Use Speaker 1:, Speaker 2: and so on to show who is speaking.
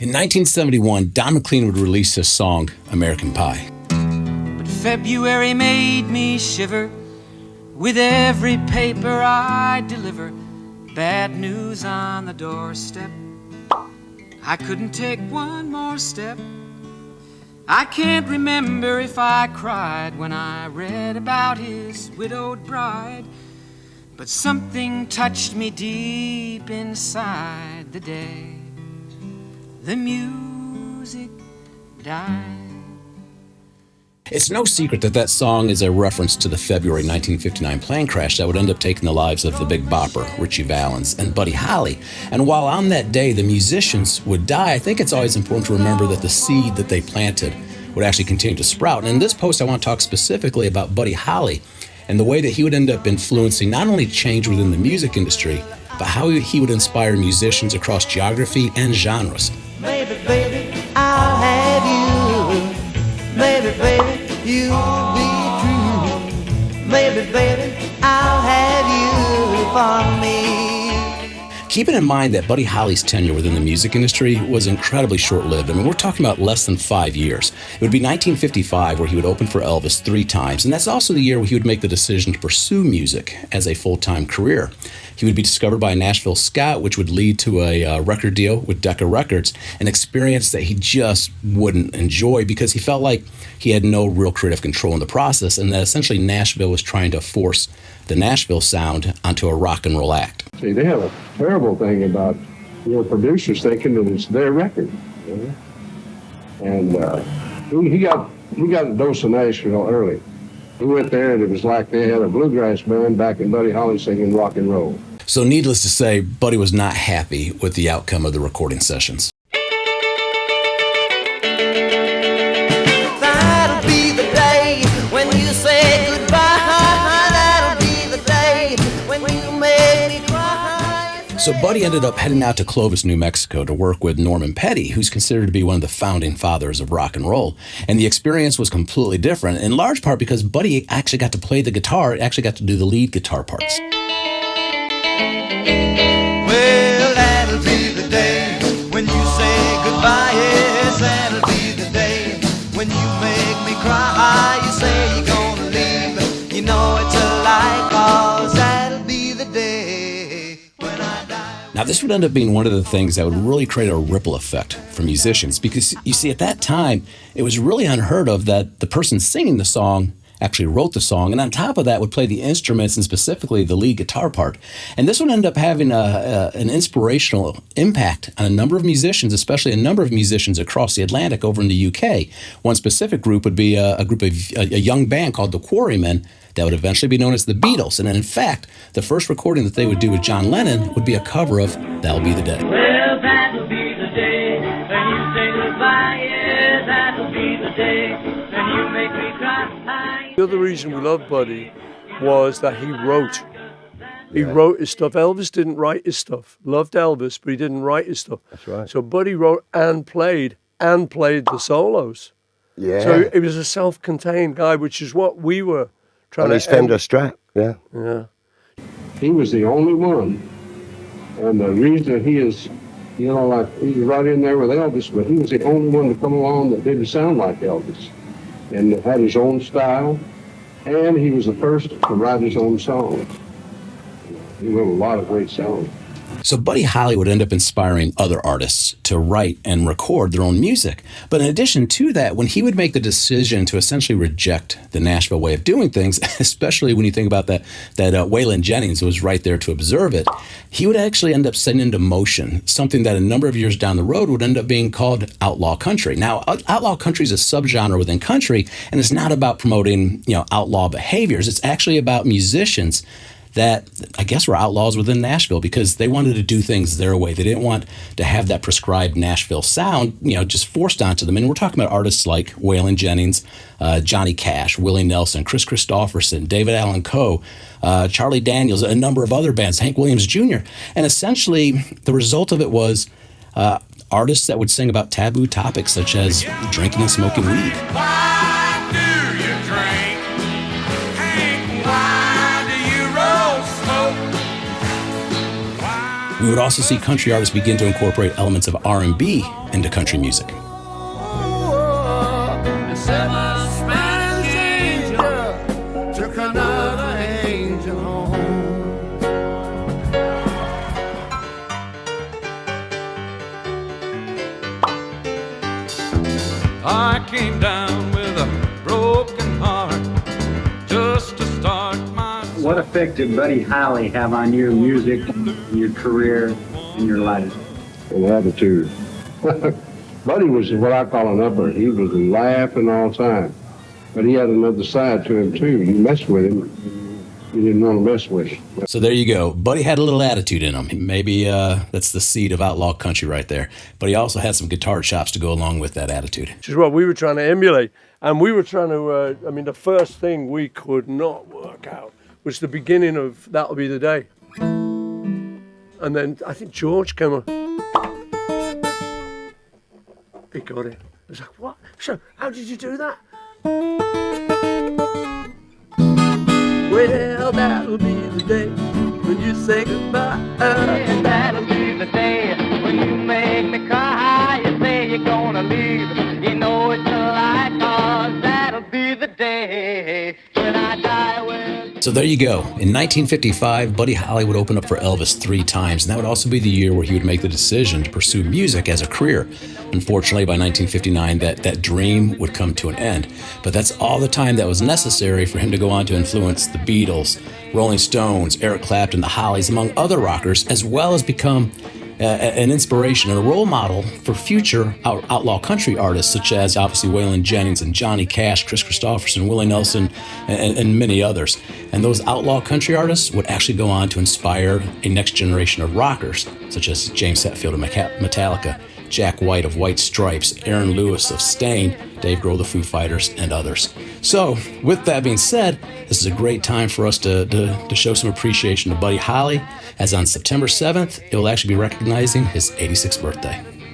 Speaker 1: In 1971, Don McLean would release his song, American Pie.
Speaker 2: But February made me shiver with every paper I deliver. Bad news on the doorstep. I couldn't take one more step. I can't remember if I cried when I read about his widowed bride. But something touched me deep inside the day the music died.
Speaker 1: It's no secret that song is a reference to the February 1959 plane crash that would end up taking the lives of the Big Bopper, Ritchie Valens, and Buddy Holly. And while on that day the musicians would die, I think it's always important to remember that the seed that they planted would actually continue to sprout. And in this post, I want to talk specifically about Buddy Holly and the way that he would end up influencing not only change within the music industry, but how he would inspire musicians across geography and genres.
Speaker 3: Baby, baby, I'll have you. Baby, baby, you'll be true. Baby, baby, I'll have you for me.
Speaker 1: Keeping in mind that Buddy Holly's tenure within the music industry was incredibly short-lived. I mean, we're talking about less than 5 years. It would be 1955 where he would open for Elvis 3 times, and that's also the year where he would make the decision to pursue music as a full-time career. He would be discovered by a Nashville scout, which would lead to a record deal with Decca Records, an experience that he just wouldn't enjoy because he felt like he had no real creative control in the process, and that essentially Nashville was trying to force the Nashville sound onto a rock and roll act.
Speaker 4: See, they have a terrible thing about producers thinking that it's their record. You know? And he got a dose of Nashville early. He went there and it was like they had a bluegrass band back in Buddy Holly singing rock and roll.
Speaker 1: So needless to say, Buddy was not happy with the outcome of the recording sessions.
Speaker 3: That'll be the day when you say goodbye. That'll be the day when you make me cry.
Speaker 1: So Buddy ended up heading out to Clovis, New Mexico to work with Norman Petty, who's considered to be one of the founding fathers of rock and roll. And the experience was completely different, in large part because Buddy actually got to play the guitar, actually got to do the lead guitar parts.
Speaker 3: Well, that'll be the day when you say goodbye. Yes, that'll be the day when you make me cry. You say you're gonna leave, you know it's a lie, 'cause that'll be the day when I die.
Speaker 1: Now, this would end up being one of the things that would really create a ripple effect for musicians because, you see, at that time, it was really unheard of that the person singing the song actually wrote the song, and on top of that would play the instruments and specifically the lead guitar part. And this would end up having an inspirational impact on a number of musicians, especially a number of musicians across the Atlantic over in the UK. One specific group would be a young band called the Quarrymen that would eventually be known as the Beatles. And in fact, the first recording that they would do with John Lennon would be a cover of That'll Be the Day.
Speaker 5: Well, that'll be the day when you say goodbye. Yeah, that'll be the day when you make me cry.
Speaker 6: The other reason we loved Buddy was that he wrote. He wrote his stuff. Elvis didn't write his stuff. Loved Elvis, but he didn't write his stuff.
Speaker 4: That's right.
Speaker 6: So Buddy wrote and played the solos.
Speaker 4: Yeah.
Speaker 6: So he was a self-contained guy, which is what we were trying
Speaker 7: On his Fender Strat, yeah.
Speaker 6: Yeah.
Speaker 4: He was the only one. And the reason he is, you know, like he was right in there with Elvis, but he was the only one to come along that didn't sound like Elvis and had his own style. And he was the first to write his own songs. He wrote a lot of great songs.
Speaker 1: So Buddy Holly would end up inspiring other artists to write and record their own music. But in addition to that, when he would make the decision to essentially reject the Nashville way of doing things, especially when you think about that Waylon Jennings was right there to observe it, he would actually end up setting into motion something that a number of years down the road would end up being called Outlaw Country. Now, Outlaw Country is a subgenre within country, and it's not about promoting, outlaw behaviors. It's actually about musicians that I guess were outlaws within Nashville because they wanted to do things their way. They didn't want to have that prescribed Nashville sound, just forced onto them. And we're talking about artists like Waylon Jennings, Johnny Cash, Willie Nelson, Chris Christopherson, David Allan Coe, Charlie Daniels, a number of other bands, Hank Williams Jr. And essentially, the result of it was artists that would sing about taboo topics such as drinking and smoking weed. We would also see country artists begin to incorporate elements of R&B into country music.
Speaker 7: I came down with a broken heart just to start my...
Speaker 8: What effect did Buddy Holly have on your music, your career, and your life?
Speaker 4: An attitude. Buddy was what I call an upper. He was laughing all the time. But he had another side to him, too. You messed with him, you didn't want to mess with him.
Speaker 1: So there you go. Buddy had a little attitude in him. Maybe that's the seed of Outlaw Country right there. But he also had some guitar chops to go along with that attitude.
Speaker 6: Which is what we were trying to emulate. And we were trying to, the first thing we could not work out was the beginning of That'll Be the Day. And then I think George came up. He got it. I was like, what? So, how did you do that? Well, that'll be the day when you say goodbye.
Speaker 3: Yeah, that'll be the day when you make me cry. You say you're gonna leave, you know it's a lie, 'cause that'll be the day when I die. Well,
Speaker 1: So there you go. In 1955, Buddy Holly would open up for Elvis 3 times, and that would also be the year where he would make the decision to pursue music as a career. Unfortunately, by 1959, that dream would come to an end. But that's all the time that was necessary for him to go on to influence the Beatles, Rolling Stones, Eric Clapton, the Hollies, among other rockers, as well as become an inspiration and a role model for future outlaw country artists, such as obviously Waylon Jennings and Johnny Cash, Chris Christopherson, Willie Nelson, and many others. And those outlaw country artists would actually go on to inspire a next generation of rockers, such as James Hetfield of Metallica, Jack White of White Stripes, Aaron Lewis of Stain, Dave Grohl, the Foo Fighters, and others. So, with that being said, this is a great time for us to show some appreciation to Buddy Holly, as on September 7th, it will actually be recognizing his 86th birthday.